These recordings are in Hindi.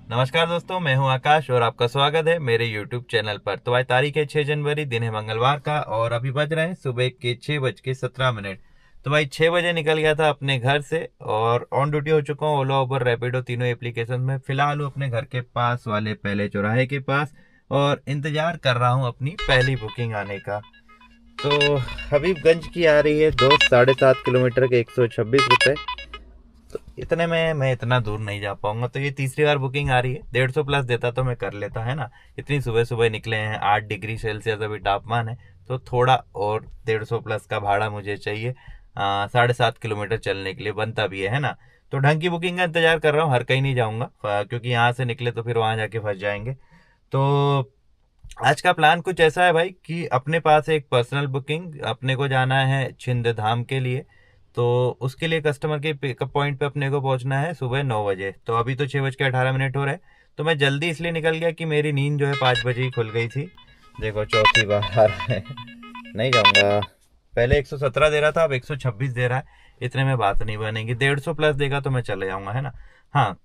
नमस्कार दोस्तों, मैं हूं आकाश और आपका स्वागत है मेरे YouTube चैनल पर। तो आज तारीख है 6 जनवरी, दिन है मंगलवार का और अभी बज रहे हैं सुबह के 6:17। तो भाई 6 बजे निकल गया था अपने घर से और ऑन ड्यूटी हो चुका हूँ ओला उबर रैपिडो तीनों एप्लीकेशन में। फिलहाल हूँ अपने घर के पास वाले पहले चौराहे के पास और इंतजार कर रहा हूँ अपनी पहली बुकिंग आने का। तो हबीबगंज की आ रही है दोस्त, 7.5 किलोमीटर के 126 रुपये। तो इतने में मैं इतना दूर नहीं जा पाऊंगा। तो ये तीसरी बार बुकिंग आ रही है। 150 प्लस देता तो मैं कर लेता, है ना। इतनी सुबह सुबह निकले हैं, 8 डिग्री सेल्सियस अभी तापमान है। तो थोड़ा और 150 प्लस का भाड़ा मुझे चाहिए 7.5 किलोमीटर चलने के लिए, बनता भी है ना। तो ढंग की बुकिंग का इंतजार कर रहा हूँ, हर कहीं नहीं जाऊँगा क्योंकि यहाँ से निकले तो फिर वहाँ जाके फंस जाएंगे। तो आज का प्लान कुछ ऐसा है भाई कि अपने पास एक पर्सनल बुकिंग, अपने को जाना है छिंद धाम के लिए। तो उसके लिए कस्टमर के पिकअप पॉइंट पे अपने को पहुंचना है सुबह 9 बजे। तो अभी तो 6:18 हो रहे हैं। तो मैं जल्दी इसलिए निकल गया कि मेरी नींद जो है 5 बजे ही खुल गई थी। देखो चौथी बार है। नहीं जाऊंगा। पहले 117 दे रहा था, अब 126 दे रहा है। इतने में बात नहीं बनेगी। 150 प्लस देगा तो मैं चले जाऊंगा, है ना। हाँ।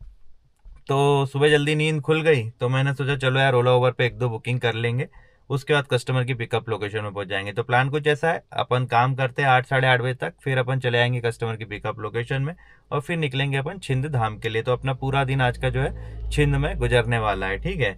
तो सुबह जल्दी नींद खुल गई तो मैंने सोचा चलो यार ओला ओवर पे एक दो बुकिंग कर लेंगे। उसके बाद कस्टमर की पिकअप लोकेशन में पहुंच जाएंगे। तो प्लान कुछ ऐसा है, अपन काम करते हैं 8 साढ़े 8 बजे तक, फिर अपन चले आएंगे कस्टमर की पिकअप लोकेशन में और फिर निकलेंगे अपन छिंद धाम के लिए। तो अपना पूरा दिन आज का जो है छिंद में गुजरने वाला है, ठीक है।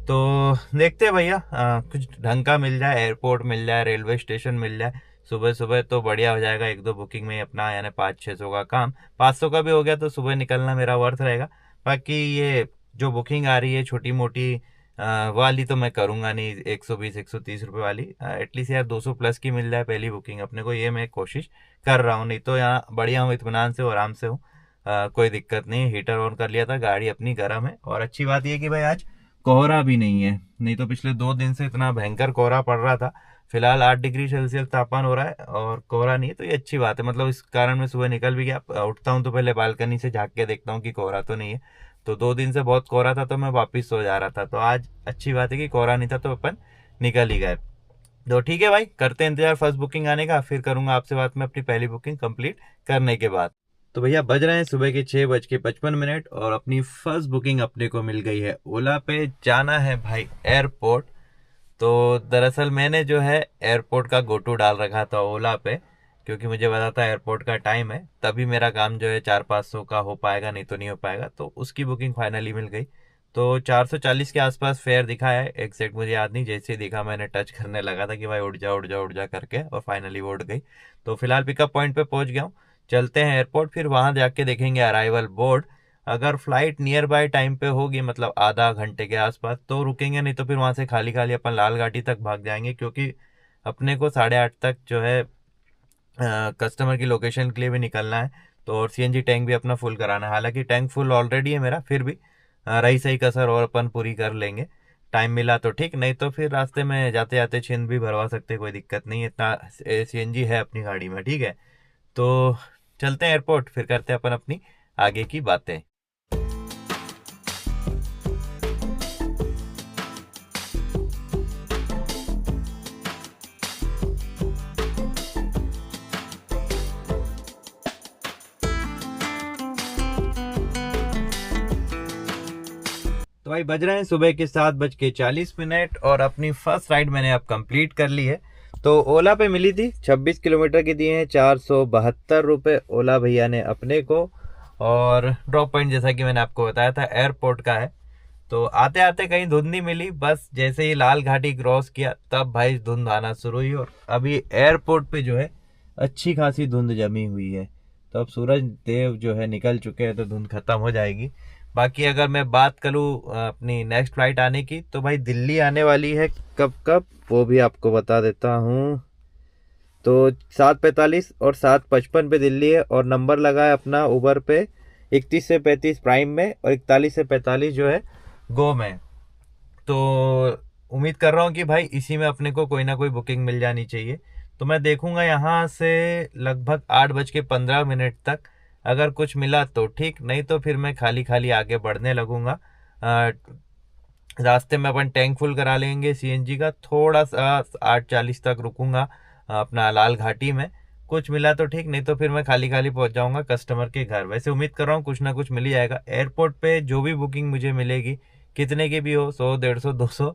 तो देखते हैं भैया, कुछ ढंग का मिल जाए, एयरपोर्ट मिल जाए, रेलवे स्टेशन मिल जाए सुबह सुबह तो बढ़िया हो जाएगा। एक दो बुकिंग में ही अपना यानी 500-600 का काम, 500 का भी हो गया तो सुबह निकलना मेरा वर्थ रहेगा। बाकी ये जो बुकिंग आ रही है छोटी मोटी वाली तो मैं करूँगा नहीं, 120-130 रुपये वाली। एटलीस्ट यार 200 प्लस की मिल जाए पहली बुकिंग अपने को, ये मैं कोशिश कर रहा हूँ। नहीं तो यहाँ बढ़िया हूँ, इत्मीनान से हूँ, आराम से हूँ। कोई दिक्कत नहीं। हीटर ऑन कर लिया था, गाड़ी अपनी गर्म है। और अच्छी बात यह कि भाई आज कोहरा भी नहीं है, नहीं तो पिछले 2 दिन से इतना भयंकर कोहरा पड़ रहा था। फिलहाल 8 डिग्री सेल्सियस तापमान हो रहा है और कोहरा नहीं है, तो ये अच्छी बात है। मतलब इस कारण मैं सुबह निकल भी गया। उठता हूँ तो पहले बालकनी से झाँक के देखता हूँ कि कोहरा तो नहीं है। तो 2 दिन से बहुत कोहरा था तो मैं वापिस सो जा रहा था। तो आज अच्छी बात है कि कोहरा नहीं था तो अपन निकल ही गए। तो ठीक है भाई, करते हैं इंतजार फर्स्ट बुकिंग आने का, फिर करूंगा आपसे बात में अपनी पहली बुकिंग कंप्लीट करने के बाद। तो भैया बज रहे हैं सुबह के 6:55 और अपनी फर्स्ट बुकिंग अपने को मिल गई है। ओला पे जाना है भाई एयरपोर्ट। तो दरअसल मैंने जो है एयरपोर्ट का गो टू डाल रखा था ओला पे, क्योंकि मुझे पता था एयरपोर्ट का टाइम है, तभी मेरा काम जो है 400-500 का हो पाएगा, नहीं तो नहीं हो पाएगा। तो उसकी बुकिंग फाइनली मिल गई। तो 440 के आसपास फेयर दिखा है, एग्जैक्ट मुझे याद नहीं। जैसे ही दिखा मैंने टच करने लगा था कि भाई उड़ जा उड़ जा उड़ जा करके, और फाइनली वो उड़ गई। तो फिलहाल पिकअप पॉइंट पे पहुंच गया हूँ। चलते हैं एयरपोर्ट, फिर वहां जाके देखेंगे अराइवल बोर्ड। अगर फ्लाइट नियर बाय टाइम पे होगी, मतलब आधा घंटे के आसपास, तो रुकेंगे, नहीं तो फिर वहां से खाली खाली अपन लाल घाटी तक भाग जाएंगे। क्योंकि अपने को 8:30 तक जो है कस्टमर की लोकेशन के लिए भी निकलना है। तो और सीएनजी टैंक भी अपना फुल कराना है। हालांकि टैंक फुल ऑलरेडी है मेरा, फिर भी रही सही कसर और अपन पूरी कर लेंगे। टाइम मिला तो ठीक, नहीं तो फिर रास्ते में जाते जाते छिंद भी भरवा सकते, कोई दिक्कत नहीं है। इतना सीएनजी है अपनी गाड़ी में, ठीक है। तो चलते हैं एयरपोर्ट, फिर करते हैं अपन अपनी आगे की बातें। तो भाई बज रहे हैं सुबह के 7:40 और अपनी फर्स्ट राइड मैंने अब कंप्लीट कर ली है। तो ओला पे मिली थी, 26 किलोमीटर की दिए हैं 472 रुपये ओला भैया ने अपने को। और ड्रॉप पॉइंट जैसा कि मैंने आपको बताया था एयरपोर्ट का है। तो आते आते कहीं धुंध नहीं मिली, बस जैसे ही लाल घाटी क्रॉस किया तब भाई धुंध आना शुरू हुई। और अभी एयरपोर्ट पे जो है अच्छी खासी धुंध जमी हुई है। तो अब सूरज देव जो है निकल चुके हैं तो धुंध खत्म हो जाएगी। बाकी अगर मैं बात करूँ अपनी नेक्स्ट फ्लाइट आने की, तो भाई दिल्ली आने वाली है। कब कब वो भी आपको बता देता हूँ। तो 7:45 और 7:55 पे दिल्ली है और नंबर लगा है अपना उबर पे 31 से 35 प्राइम में और 41 से 45 जो है गो में। तो उम्मीद कर रहा हूँ कि भाई इसी में अपने को कोई ना कोई बुकिंग मिल जानी चाहिए। तो मैं देखूंगा यहाँ से लगभग 8:15 तक। अगर कुछ मिला तो ठीक, नहीं तो फिर मैं खाली खाली आगे बढ़ने लगूंगा। रास्ते में अपन टैंक फुल करा लेंगे सीएनजी का। थोड़ा सा 8:40 तक रुकूंगा अपना लाल घाटी में। कुछ मिला तो ठीक, नहीं तो फिर मैं खाली खाली पहुंच जाऊंगा कस्टमर के घर। वैसे उम्मीद कर रहा हूँ कुछ ना कुछ मिल जाएगा। एयरपोर्ट पे जो भी बुकिंग मुझे मिलेगी, कितने की भी हो, 100, 150, 200,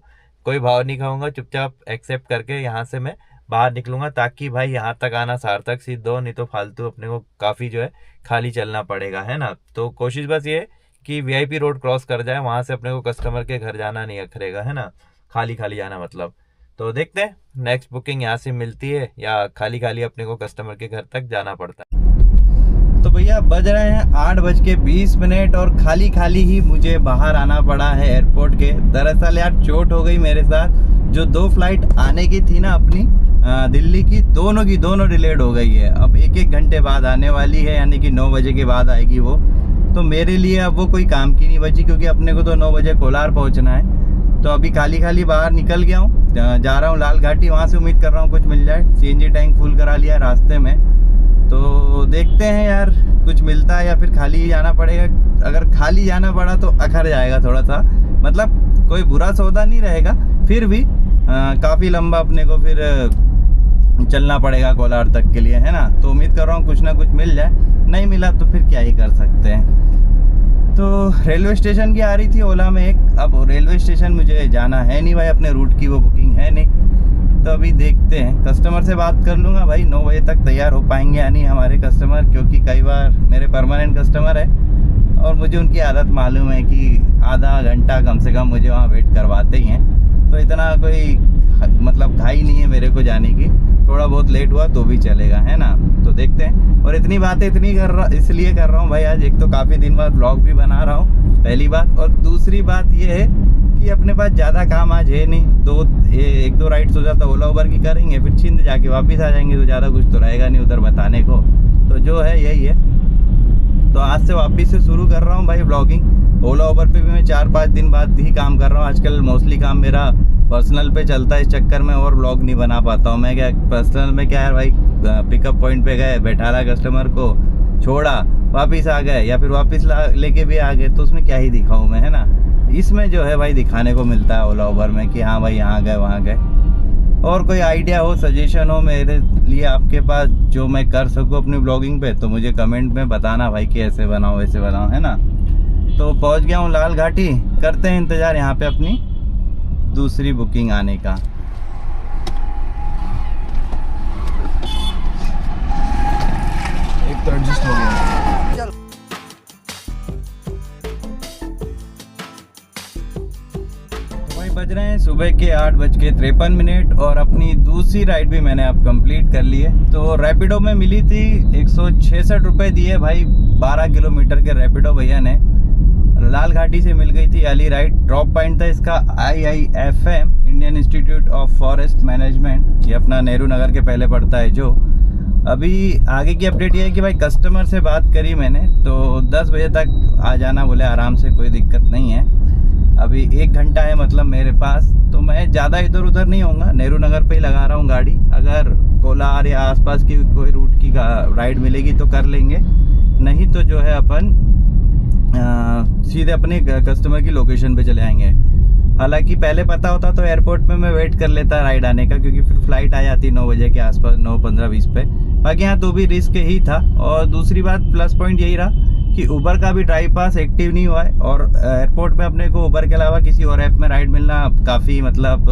कोई भाव नहीं खाऊंगा, चुपचाप एक्सेप्ट करके यहाँ से मैं बाहर निकलूंगा, ताकि भाई यहाँ तक आना सार्थक सिद्ध हो। नहीं तो फालतू अपने को काफ़ी जो है खाली चलना पड़ेगा, है ना। तो कोशिश बस ये है कि VIP रोड क्रॉस कर जाए, वहाँ से अपने को कस्टमर के घर जाना नहीं अखरेगा, है ना, खाली खाली जाना मतलब। तो देखते हैं नेक्स्ट बुकिंग यहाँ से मिलती है या खाली खाली अपने को कस्टमर के घर तक जाना पड़ता है। तो भैया बज रहे हैं 8:20 और खाली खाली ही मुझे बाहर आना पड़ा है एयरपोर्ट के। दरअसल यार चोट हो गई मेरे साथ, जो 2 फ्लाइट आने की थी ना अपनी दिल्ली की, दोनों डिलेड हो गई है। अब 1-1 घंटे बाद आने वाली है, यानी कि 9 बजे के बाद आएगी वो। तो मेरे लिए अब वो कोई काम की नहीं बची, क्योंकि अपने को तो 9 बजे कोलार पहुंचना है। तो अभी खाली खाली बाहर निकल गया हूँ, जा रहा हूँ लाल घाटी। वहाँ से उम्मीद कर रहा हूँ कुछ मिल जाए। CNG टैंक फुल करा लिया है रास्ते में, तो देखते हैं यार कुछ मिलता है या फिर खाली ही जाना पड़ेगा। अगर खाली जाना पड़ा तो अखर जाएगा थोड़ा सा, मतलब कोई बुरा सौदा नहीं रहेगा, फिर भी काफ़ी लंबा अपने को फिर चलना पड़ेगा कोलार तक के लिए, है ना। तो उम्मीद कर रहा हूँ कुछ ना कुछ मिल जाए, नहीं मिला तो फिर क्या ही कर सकते हैं। तो रेलवे स्टेशन की आ रही थी ओला में एक, अब रेलवे स्टेशन मुझे जाना है नहीं भाई, अपने रूट की वो बुकिंग है नहीं। तो अभी देखते हैं, कस्टमर से बात कर लूँगा भाई 9 बजे तक तैयार हो पाएंगे या नहीं हमारे कस्टमर, क्योंकि कई बार मेरे परमानेंट कस्टमर है और मुझे उनकी आदत मालूम है कि आधा घंटा कम से कम मुझे वहाँ वेट करवाते ही हैं। तो इतना कोई मतलब घाई नहीं है मेरे को जाने की, थोड़ा बहुत लेट हुआ तो भी चलेगा, है ना। तो देखते हैं। और इतनी बातें इसलिए कर रहा हूँ भाई, आज एक तो काफ़ी दिन बाद ब्लॉग भी बना रहा हूँ, पहली बात। और दूसरी बात ये है कि अपने पास ज़्यादा काम आज है नहीं। 1-2 राइड सोचा था ओला उबर की करेंगे, फिर छिंद जाके वापस आ जाएंगे, तो ज़्यादा कुछ तो रहेगा नहीं उधर बताने को। तो जो है यही है। तो आज से वापस से शुरू कर रहा हूँ भाई ब्लॉगिंग। ओला उबर पे भी मैं 4-5 दिन बाद ही काम कर रहा हूँ। आजकल मोस्टली काम मेरा पर्सनल पे चलता है, इस चक्कर में और ब्लॉग नहीं बना पाता हूँ मैं। क्या पर्सनल में क्या है भाई, पिकअप पॉइंट पे गए, बैठाला कस्टमर को, छोड़ा, वापस आ गए, या फिर वापस लेके भी आ गए, तो उसमें क्या ही दिखाऊँ मैं, है ना। इसमें जो है भाई दिखाने को मिलता है ओला उबर में कि हाँ भाई यहाँ गए वहाँ गए। और कोई आइडिया हो, सजेशन हो मेरे लिए आपके पास जो मैं कर सकूँ अपनी ब्लॉगिंग पे, तो मुझे कमेंट में बताना भाई कि ऐसे बनाओ वैसे बनाओ, है ना। तो पहुँच गया हूँ लाल घाटी, करते हैं इंतज़ार यहाँ पे अपनी दूसरी बुकिंग आने का। एक तो एडजस्ट हो गया। चल। तो भाई बज रहे हैं सुबह के 8:53 और अपनी दूसरी राइड भी मैंने अब कंप्लीट कर ली है। तो रैपिडो में मिली थी 166 रुपये दिए भाई, 12 किलोमीटर के रैपिडो भैया ने। लाल घाटी से मिल गई थी वाली राइड। ड्रॉप पॉइंट था इसका IIFM, Indian institute of forest management, ये अपना नेहरू नगर के पहले पड़ता है। जो अभी आगे की अपडेट ये है कि भाई कस्टमर से बात करी मैंने, तो 10 बजे तक आ जाना बोले, आराम से, कोई दिक्कत नहीं है। अभी 1 घंटा है मतलब मेरे पास, तो मैं ज़्यादा इधर उधर नहीं होऊंगा, नेहरू नगर पे ही लगा रहा हूँ गाड़ी। अगर कोलार या आसपास की कोई रूट की राइड मिलेगी तो कर लेंगे, नहीं तो जो है अपन सीधे अपने कस्टमर की लोकेशन पे चले आएंगे। हालांकि पहले पता होता तो एयरपोर्ट पे मैं वेट कर लेता राइड आने का, क्योंकि फिर फ्लाइट आ जाती 9 बजे के आसपास, 9:15-20 पे। बाकी यहाँ तो भी रिस्क ही था। और दूसरी बात प्लस पॉइंट यही रहा कि उबर का भी ड्राइव पास एक्टिव नहीं हुआ है, और एयरपोर्ट पे अपने को उबर के अलावा किसी और ऐप में राइड मिलना काफ़ी मतलब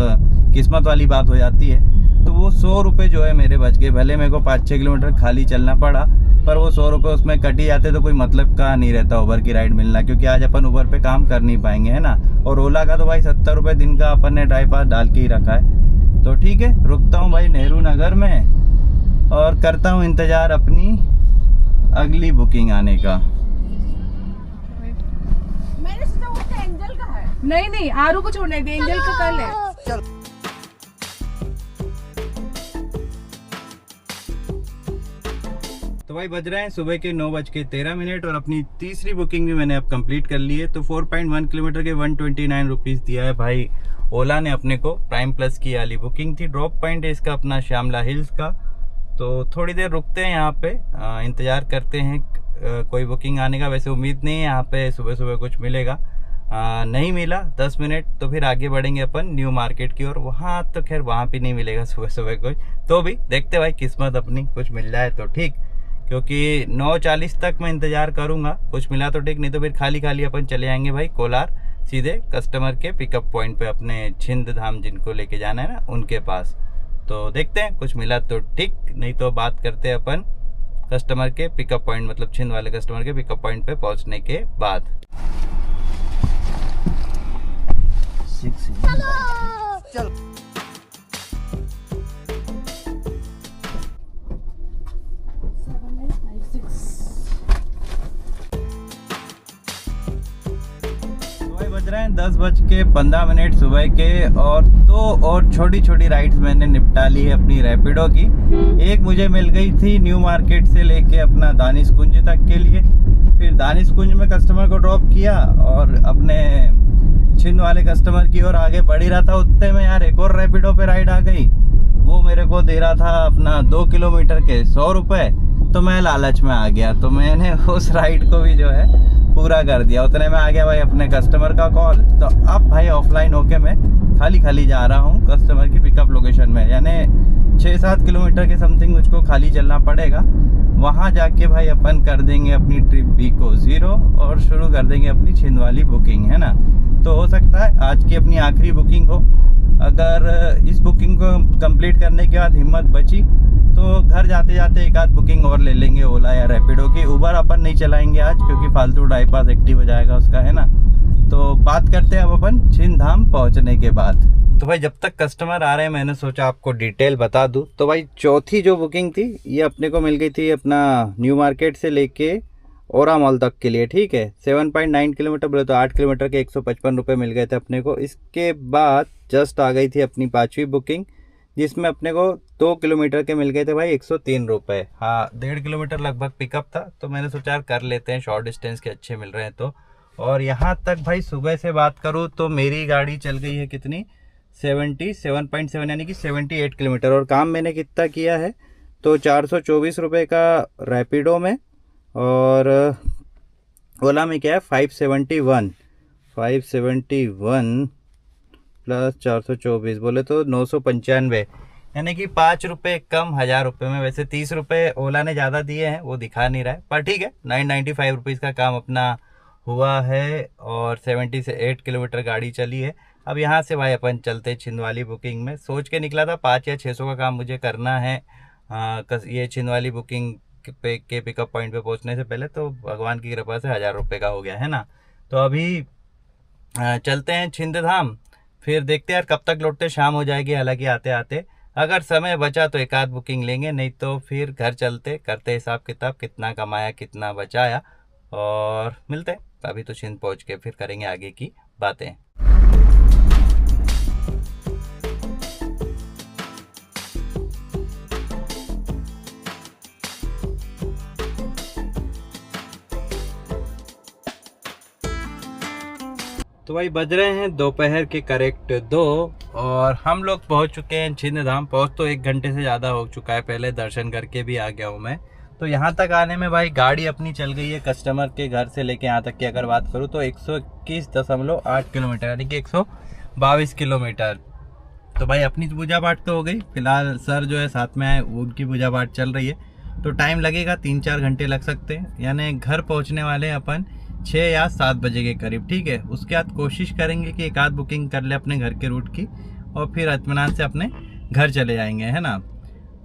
किस्मत वाली बात हो जाती है। तो वो 100 रुपये जो है मेरे बच गए, भले मेरे को 5-6 किलोमीटर खाली चलना पड़ा, पर वो 100 रुपये उसमें कट ही जाते, तो कोई मतलब का नहीं रहता उबर की राइड मिलना, क्योंकि आज अपन उबर पे काम कर नहीं पाएंगे, है ना। और ओला का तो भाई 70 रुपये दिन का अपन ने ड्राइव पास डाल के ही रखा है। तो ठीक है, रुकता हूँ भाई नेहरू नगर में और करता हूँ इंतज़ार अपनी अगली बुकिंग आने का। मैंने सोचा वो एंजल का है। नहीं आरू को छोड़ने दे, एंजल का कल है। चल। तो भाई बज रहे हैं सुबह के 9:13 और अपनी तीसरी बुकिंग भी मैंने अब कंप्लीट कर ली है। तो 4.1 किलोमीटर के 129 रुपीज़ दिया है भाई ओला ने अपने को। प्राइम प्लस की वाली बुकिंग थी। ड्रॉप पॉइंट है इसका अपना श्यामला हिल्स का। तो थोड़ी देर रुकते हैं यहाँ पे, इंतज़ार करते हैं कोई बुकिंग आने का। वैसे उम्मीद नहीं है यहाँ पे सुबह सुबह कुछ मिलेगा। नहीं मिला 10 मिनट तो फिर आगे बढ़ेंगे अपन न्यू मार्केट की ओर। वहाँ तो खैर वहाँ भी नहीं मिलेगा सुबह सुबह कुछ, तो भी देखते भाई किस्मत अपनी, कुछ मिल जाए तो ठीक, क्योंकि 9:40 तक मैं इंतज़ार करूँगा। कुछ मिला तो ठीक, नहीं तो फिर खाली खाली अपन चले आएंगे भाई कोलार सीधे कस्टमर के पिकअप पॉइंट पे, अपने छिंद धाम जिनको लेके जाना है ना उनके पास। तो देखते हैं कुछ मिला तो ठीक, नहीं तो बात करते हैं अपन कस्टमर के पिकअप पॉइंट, मतलब छिंद वाले कस्टमर के पिकअप पॉइंट पे पहुंचने के बाद। चल बज रहे हैं 10:15 सुबह के, और 2 और छोटी छोटी राइड्स मैंने निपटा ली है अपनी रैपिडो की। एक मुझे मिल गई थी न्यू मार्केट से लेके अपना दानिश कुंज तक के लिए, फिर दानिश कुंज में कस्टमर को ड्रॉप किया और अपने छिंद वाले कस्टमर की ओर आगे बढ़ ही रहा था। उतने में यार एक और रैपिडो पे राइड आ गई, वो मेरे को दे रहा था अपना 2 किलोमीटर के 100 रुपये। तो मैं लालच में आ गया, तो मैंने उस राइड को भी जो है पूरा कर दिया। उतने में आ गया भाई अपने कस्टमर का कॉल। तो अब भाई ऑफलाइन होके मैं खाली खाली जा रहा हूँ कस्टमर की पिकअप लोकेशन में, यानी 6-7 किलोमीटर के समथिंग मुझको खाली चलना पड़ेगा। वहाँ जाके भाई अपन कर देंगे अपनी ट्रिप बी को 0 और शुरू कर देंगे अपनी छिंद वाली बुकिंग, है ना। तो हो सकता है आज की अपनी आखिरी बुकिंग हो। अगर इस बुकिंग को कंप्लीट करने के बाद हिम्मत बची तो घर जाते जाते एक आध बुकिंग और ले लेंगे ओला या रैपिडो की। उबर अपन नहीं चलाएंगे आज, क्योंकि फालतू ड्राइव पास एक्टिव हो जाएगा उसका, है ना। तो बात करते हैं अब अपन छिंद धाम पहुंचने के बाद। तो भाई जब तक कस्टमर आ रहे हैं मैंने सोचा आपको डिटेल बता दूं। तो भाई चौथी जो बुकिंग थी ये अपने को मिल गई थी अपना न्यू मार्केट से लेके ओरा मॉल तक के लिए, ठीक है। 7.9 किलोमीटर बोले तो 8 किलोमीटर के 155 रुपये मिल गए थे अपने को। इसके बाद जस्ट आ गई थी अपनी 5वीं बुकिंग, जिसमें अपने को 2 किलोमीटर के मिल गए थे भाई 103 रुपये। हाँ 1.5 किलोमीटर लगभग पिकअप था, तो मैंने सोचा यार कर लेते हैं, शॉर्ट डिस्टेंस के अच्छे मिल रहे हैं तो। और यहाँ तक भाई सुबह से बात करूँ तो मेरी गाड़ी चल गई है कितनी 77.7 यानी कि 78 किलोमीटर। और काम मैंने कितना किया है तो 424 रुपये का रैपिडो में, और ओला में क्या है 571 प्लस 424 बोले तो 995, यानी कि 5 रुपये कम 1000 रुपये में। वैसे 30 रुपये ओला ने ज़्यादा दिए हैं, वो दिखा नहीं रहा है, पर ठीक है 995 रुपीज़ का काम अपना हुआ है। और 70 से 8 किलोमीटर गाड़ी चली है। अब यहाँ से भाई अपन चलते छिंद वाली बुकिंग में। सोच के निकला था 500 या 600 का काम मुझे करना है ये छिंद वाली बुकिंग के पिकअप पॉइंट पे पहुँचने से पहले, तो भगवान की कृपा से 1000 रुपये का हो गया, है ना। तो अभी चलते हैं छिंद धाम, फिर देखते हैं यार कब तक लौटते, शाम हो जाएगी हालांकि आते आते। अगर समय बचा तो एक आध बुकिंग लेंगे, नहीं तो फिर घर चलते करते हिसाब किताब कितना कमाया कितना बचाया, और मिलते हैं। अभी तो छिंद पहुंच के फिर करेंगे आगे की बातें। तो भाई बज रहे हैं दोपहर के करेक्ट 2 और हम लोग पहुंच चुके हैं छिंद धाम। पहुंच तो 1 घंटे से ज़्यादा हो चुका है, पहले दर्शन करके भी आ गया हूं मैं। तो यहाँ तक आने में भाई गाड़ी अपनी चल गई है कस्टमर के घर से लेके यहाँ तक की अगर बात करूँ तो 121.8 किलोमीटर यानी कि 122 किलोमीटर। तो भाई अपनी पूजा पाठ तो हो गई, फिलहाल सर जो है साथ में आए उनकी पूजा पाठ चल रही है, तो टाइम लगेगा 3-4 घंटे लग सकते हैं। यानी घर पहुँचने वाले हैं अपन 6 या 7 बजे के करीब, ठीक है। उसके बाद कोशिश करेंगे कि एक आध बुकिंग कर ले अपने घर के रूट की, और फिर इत्मीनान से अपने घर चले जाएंगे, है ना।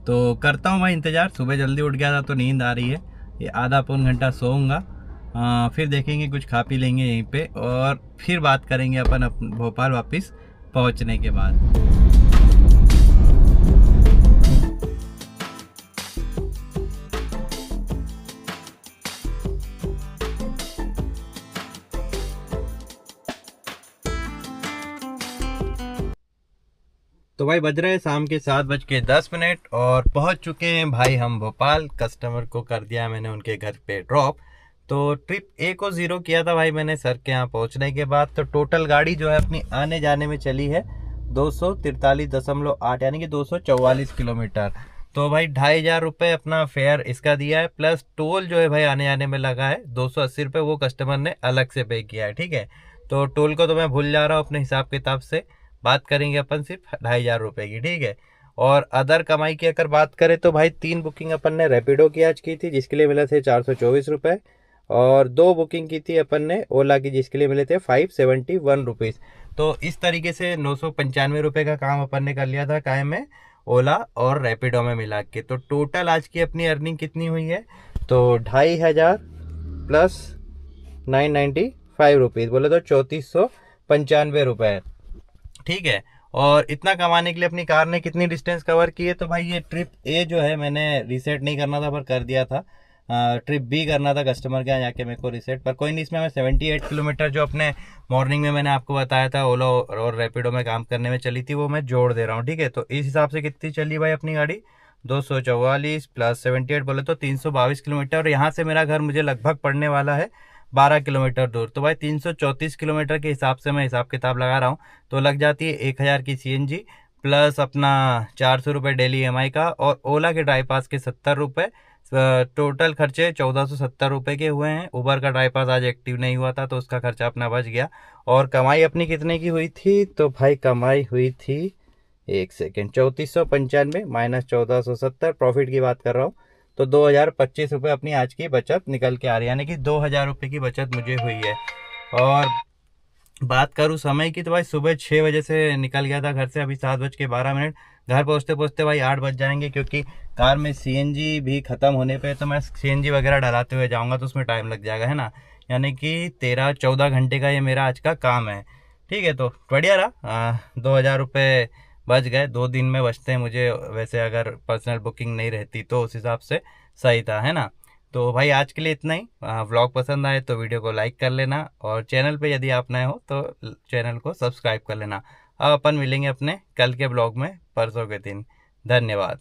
तो करता हूँ भाई इंतज़ार। सुबह जल्दी उठ गया था तो नींद आ रही है, ये आधा पौन घंटा सोऊंगा, फिर देखेंगे कुछ खा पी लेंगे यहीं पे, और फिर बात करेंगे अपन भोपाल वापस पहुँचने के बाद। तो भाई बज रहे हैं शाम के 7:10 और पहुंच चुके हैं भाई हम भोपाल। कस्टमर को कर दिया मैंने उनके घर पे ड्रॉप। तो ट्रिप A को 0 किया था भाई मैंने सर के यहाँ पहुंचने के बाद। तो टोटल गाड़ी जो है अपनी आने जाने में चली है 243.8 यानी कि 244 किलोमीटर। तो भाई 2500 रुपये अपना फेयर इसका दिया है, प्लस टोल जो है भाई आने जाने में लगा है 280 रुपये, वो कस्टमर ने अलग से पे किया है, ठीक है। तो टोल को तो मैं भूल जा रहा हूँ, अपने हिसाब किताब से बात करेंगे अपन सिर्फ 2500 रुपये की, ठीक है। और अदर कमाई की अगर बात करें तो भाई 3 बुकिंग अपन ने रैपिडो की आज की थी, जिसके लिए मिले थे 424 रुपये, और 2 बुकिंग की थी अपन ने ओला की, जिसके लिए मिले थे 571 रुपीज़। तो इस तरीके से 995 रुपये का काम अपन ने कर लिया था कायम में ओला और रैपिडो में मिला के। तो टोटल आज की अपनी अर्निंग कितनी हुई है, तो 2500 प्लस 995 रुपीज़, बोले तो 3495 रुपये, ठीक है। और इतना कमाने के लिए अपनी कार ने कितनी डिस्टेंस कवर की है, तो भाई ये ट्रिप ए जो है मैंने रीसेट नहीं करना था पर कर दिया था, ट्रिप बी करना था कस्टमर के यहाँ जाके मेरे को रीसेट, पर कोई नहीं, इसमें मैं 78 किलोमीटर जो अपने मॉर्निंग में मैंने आपको बताया था ओला और रैपिडो में काम करने में चली थी, वो मैं जोड़ दे रहा हूँ, ठीक है। तो इस हिसाब से कितनी चली भाई अपनी गाड़ी, 244 प्लस 78 बोले तो 322 किलोमीटर, और यहाँ से मेरा घर मुझे लगभग पड़ने वाला है 12 किलोमीटर दूर। तो भाई 334 किलोमीटर के हिसाब से मैं हिसाब किताब लगा रहा हूँ, तो लग जाती है 1000 की CNG प्लस अपना 400 रुपये डेली EMI का, और ओला के ड्राई पास के 70 रुपये, टोटल खर्चे 1470 रुपये के हुए हैं। उबर का ड्राई पास आज एक्टिव नहीं हुआ था तो उसका खर्चा अपना बच गया। और कमाई अपनी कितने की हुई थी, तो भाई कमाई हुई थी, एक सेकेंड, 3495 माइनस 1470, प्रॉफिट की बात कर रहा हूँ, तो 2025 रुपये अपनी आज की बचत निकल के आ रही है, यानी कि 2000 रुपये की बचत मुझे हुई है। और बात करूँ समय की, तो भाई सुबह 6 बजे से निकल गया था घर से, अभी 7:12, घर पहुँचते पहुँचते भाई 8 बज जाएंगे, क्योंकि कार में CNG भी ख़त्म होने पे, तो मैं CNG वगैरह डलाते हुए जाऊँगा तो उसमें टाइम लग जाएगा, है ना। यानी कि 13-14 घंटे का ये मेरा आज का काम है, ठीक है। तो बढ़िया रहा, 2000 रुपये बच गए, 2 दिन में बचते हैं मुझे, वैसे अगर पर्सनल बुकिंग नहीं रहती तो उस हिसाब से सही था, है ना। तो भाई आज के लिए इतना ही। व्लॉग पसंद आए तो वीडियो को लाइक कर लेना, और चैनल पे यदि आप नए हो तो चैनल को सब्सक्राइब कर लेना। अब अपन मिलेंगे अपने कल के ब्लॉग में परसों के दिन। धन्यवाद।